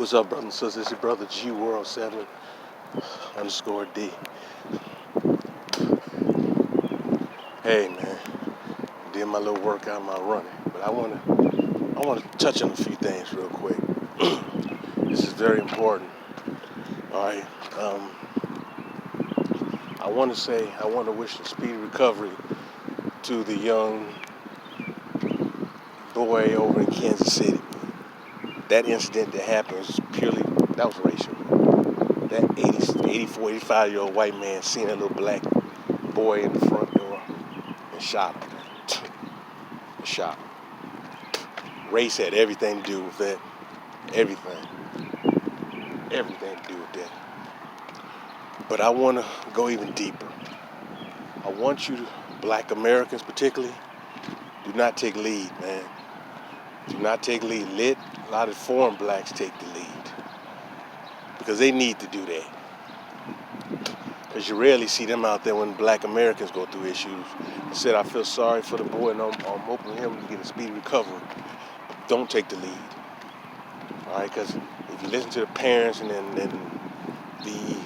What's up, brothers and sisters? It's your brother G World 7 underscore D. Hey man, did my little workout, my running, but I wanna touch on a few things real quick. This is very important. All right. I want to wish a speedy recovery to the young boy over in Kansas City. That incident that happened was that was racial. That 84, 85-year-old white man seen a little black boy in the front door and shot him. Shot him. Race had everything to do with that. Everything to do with that. But I want to go even deeper. I want you, black Americans particularly, do not take lead, man. Do not take lead. Let a lot of foreign blacks take the lead. Because they need to do that. Because you rarely see them out there when black Americans go through issues. I said I feel sorry for the boy and I'm hoping him to get a speedy recovery. Don't take the lead. All right, because if you listen to the parents and then the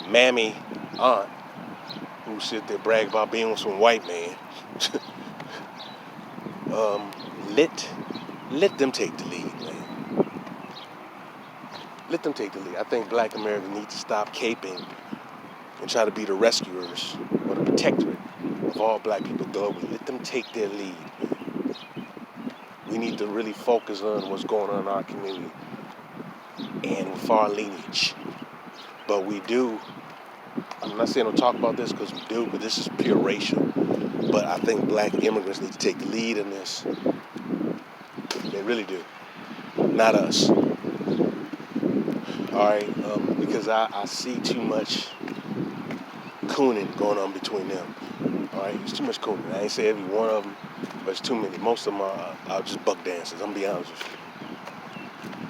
mammy aunt who sit there brag about being with some white man, let them take the lead, man. Let them take the lead. I think black Americans need to stop caping and try to be the rescuers or the protectorate of all black people globally. Let them take their lead. We need to really focus on what's going on in our community and with our lineage. But we do, I'm not saying don't talk about this because we do, but this is pure racial. But I think black immigrants need to take the lead in this. They really do. Not us. All right, because I see too much cooning going on between them. All right, it's too much cooning. I ain't say every one of them, but it's too many. Most of them are just buck dancers. I'm gonna be honest with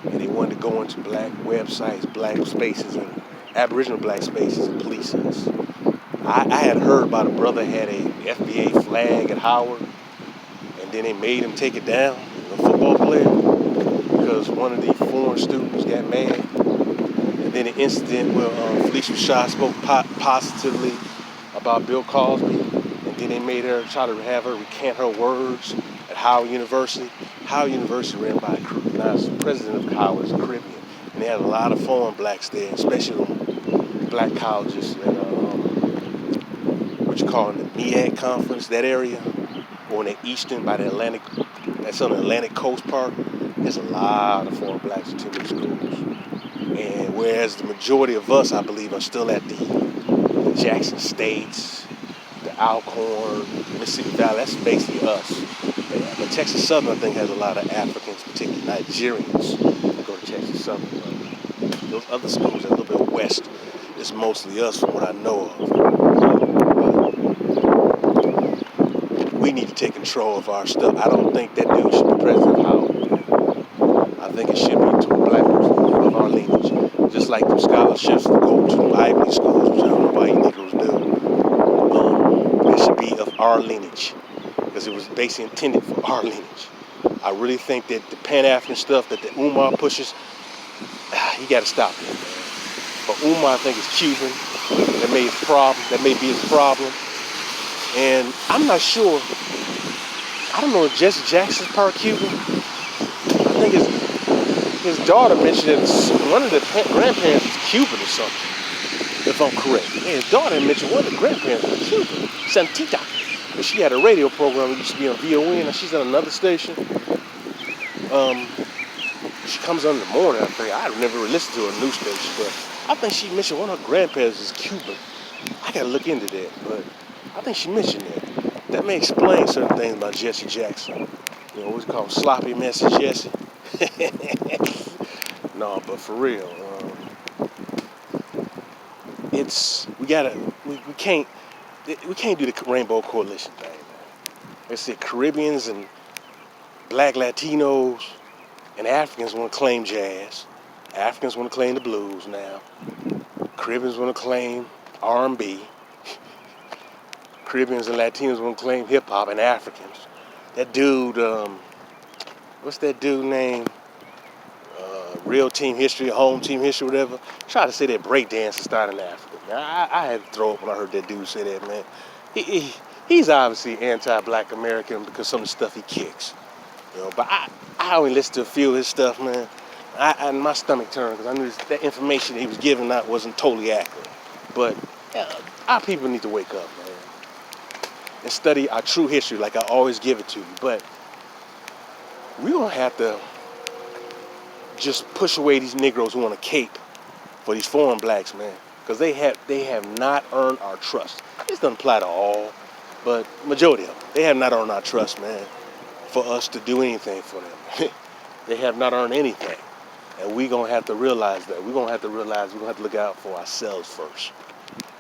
you. And they wanted to go into black websites, black spaces, and Aboriginal black spaces and police us. I had heard about a brother had a FBA flag at Howard, and then they made him take it down, a football player, because one of the foreign students got mad. And then an incident where Felicia Rashad spoke positively about Bill Cosby, and then they made her try to have her recant her words at Howard University. Howard University ran by now the president of Howard is a Caribbean, and they had a lot of foreign blacks there, especially on black colleges and what you call the MEAC conference, that area, or on the eastern by the Atlantic, that's on the Atlantic Coast Park. There's a lot of foreign blacks attending schools. And whereas the majority of us, I believe, are still at the Jackson States, the Alcorn, Mississippi Valley, that's basically us. But Texas Southern, I think, has a lot of Africans, particularly Nigerians, that go to Texas Southern. Those other schools, a little bit west, it's mostly us from what I know of. But we need to take control of our stuff. I don't think that dude should be president of Howard. I think it should be to a black person of our lineage. Just like them scholarships to go to Ivy League schools, which I don't know why you Negroes do. It should be of our lineage. Because it was basically intended for our lineage. I really think that the Pan-African stuff that the Umar pushes, you got to stop it, man. But Umar, I think, is Cuban. That may be his problem. And I'm not sure. I don't know if Jesse Jackson's part Cuban. I think his daughter mentioned that one of the grandparents was Cuban or something, if I'm correct. Yeah, his daughter mentioned one of the grandparents was Cuban, Santita. And she had a radio program that used to be on VON, and she's on another station. She comes on in the morning, I think. I never really listened to her news station, but I think she mentioned one of her grandparents is Cuban. I gotta look into that, but I think she mentioned that. That may explain certain things about Jesse Jackson. You know, what's called sloppy messy Jesse. No, but for real, we can't do the Rainbow Coalition thing, man. Let's say Caribbeans and black Latinos and Africans want to claim jazz. Africans want to claim the blues now. Caribbeans want to claim R&B. Caribbeans and Latinos want to claim hip hop, and Africans. That dude, what's that dude name? real team history, home team history, whatever, try to say that breakdance started in Africa. Man, I had to throw up when I heard that dude say that, man. He's obviously anti-black American because some of the stuff he kicks. But I only listened to a few of his stuff, man. And my stomach turned because I knew that information he was giving out wasn't totally accurate. But our people need to wake up, man, and study our true history like I always give it to you. But we don't have to just push away these Negroes who want to cape for these foreign blacks, man, because they have not earned our trust. This doesn't apply to all, but majority of them, they have not earned our trust, man, for us to do anything for them. They have not earned anything, and we're gonna have to realize that. We're gonna have to look out for ourselves first.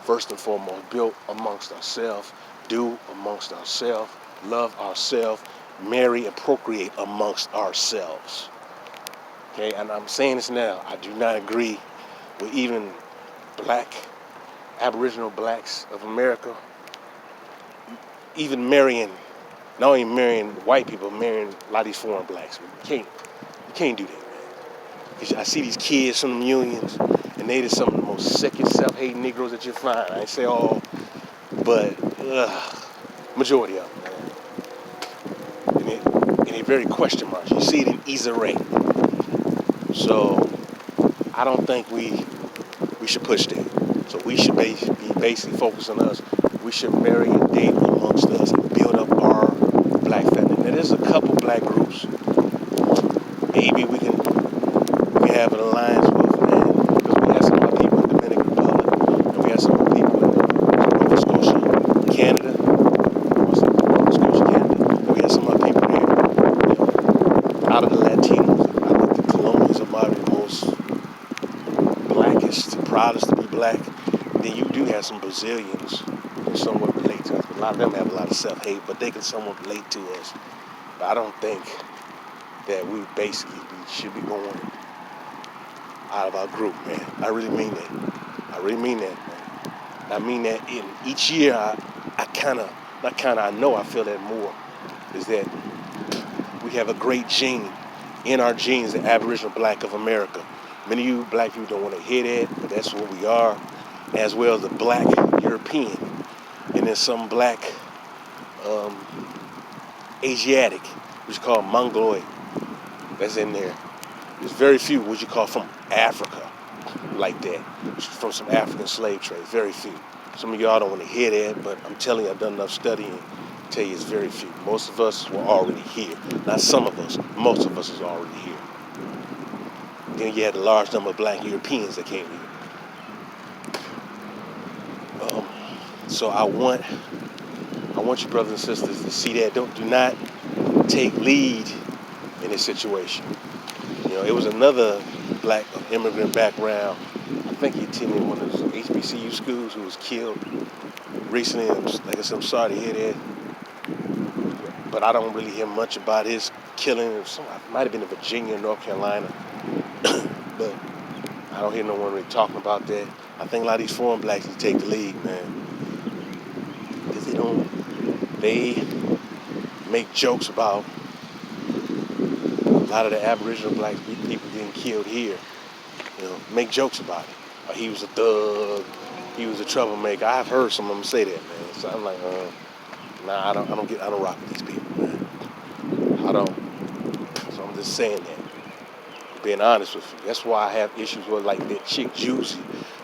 First and foremost, build amongst ourselves, do amongst ourselves, love ourselves, marry and procreate amongst ourselves. Okay, and I'm saying this now. I do not agree with even Aboriginal blacks of America, even not only marrying white people, marrying a lot of these foreign blacks. You can't do that, man. Because I see these kids from them unions, and they just some of the most sickest, self-hating Negroes that you find. I ain't say all, but majority of them, man. And they very question marks. You see it in Issa Rae. So I don't think we should push that. So we should be basically focused on us. We should marry and date amongst us and build up our black family. Now there's a couple black groups maybe we can have an alliance with, man, because we have some of our people in the Dominican Republic, and we have some of our people in Nova Scotia, Canada. Nova Scotia, Canada. And we have some of our people there, out of the Latinos. I think the Colombians are probably the most blackest, proudest to be black. Then you do have some Brazilians who somewhat relate to us. But a lot of them have a lot of self-hate, but they can somewhat relate to us. But I don't think that we should be going out of our group, man. I really mean that. Man. I mean that in each year I know I feel that more, is that we have a great gene in our genes, the Aboriginal Black of America. Many of you black people don't want to hear that, but that's what we are, as well as the black European. And then some black Asiatic, which you call Mongoloid, that's in there. There's very few what you call from Africa like that, from some African slave trade, very few. Some of y'all don't want to hear that, but I'm telling you, I've done enough studying to tell you it's very few. Most of us were already here. Not some of us, most of us is already here. Then you had a large number of black Europeans that came here. So I want you brothers and sisters to see that. Do not take lead in this situation. It was another black immigrant background. I think he attended one of those HBCU schools who was killed recently. Like I said, I'm sorry to hear that. But I don't really hear much about his killing. It might have been in Virginia, North Carolina. But I don't hear no one really talking about that. I think a lot of these foreign blacks need to take the lead, man. Because they make jokes about a lot of the Aboriginal black people getting killed here. Make jokes about it. He was a thug. He was a troublemaker. I've heard some of them say that, man. So I'm like, nah, I don't rock with these people, man. I don't. So I'm just saying that. Being honest with you. That's why I have issues with like that chick Juicy.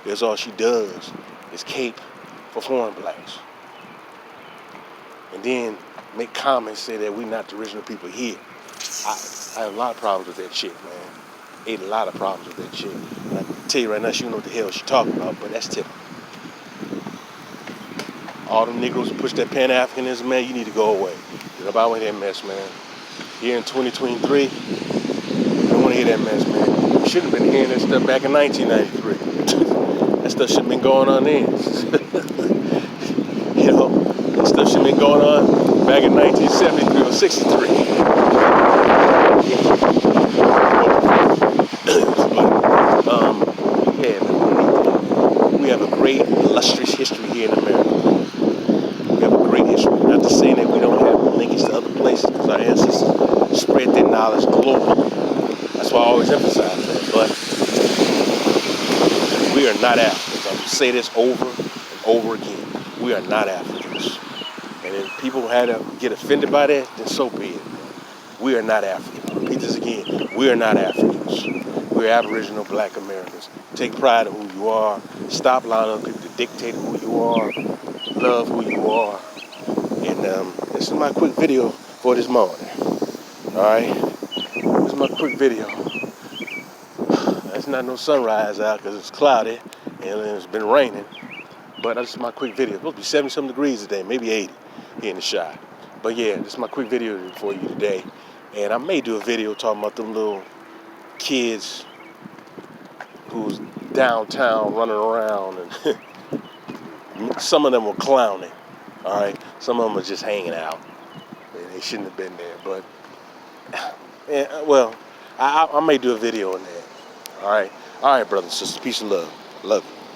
That's all she does is cape for foreign blacks. And then make comments say that we're not the original people here. I have a lot of problems with that chick, man. A lot of problems with that chick. And I can tell you right now, she don't know what the hell she's talking about, but that's typical. All them Negroes who push that Pan-Africanism, man, you need to go away. Nobody want to hear that mess, man. Here in 2023, you don't want to hear that mess, man. You shouldn't have been hearing that stuff back in 1993. That stuff should have been going on then. That stuff should have been going on back in 1973 or 63. We have a great, illustrious history here in America. We have a great history. Not to say that we don't have linkage to other places, because our ancestors spread their knowledge globally. That's why I always emphasize that. not Africans. I'm gonna say this over and over again. We are not Africans. And if people had to get offended by that, then so be it. We are not Africans. I'll repeat this again. We are not Africans. We're Aboriginal Black Americans. Take pride in who you are. Stop allowing other people to dictate who you are. Love who you are. And this is my quick video for this morning. Alright? This is my quick video. It's not no sunrise out because it's cloudy and it's been raining. But this is my quick video. It's supposed to be 70-something degrees today, maybe 80 here in the shot. But yeah, this is my quick video for you today. And I may do a video talking about them little kids who's downtown running around, and some of them were clowning. All right, some of them are just hanging out. They shouldn't have been there, but yeah, well, I may do a video on that. All right, brothers and sisters, peace and love. Love you.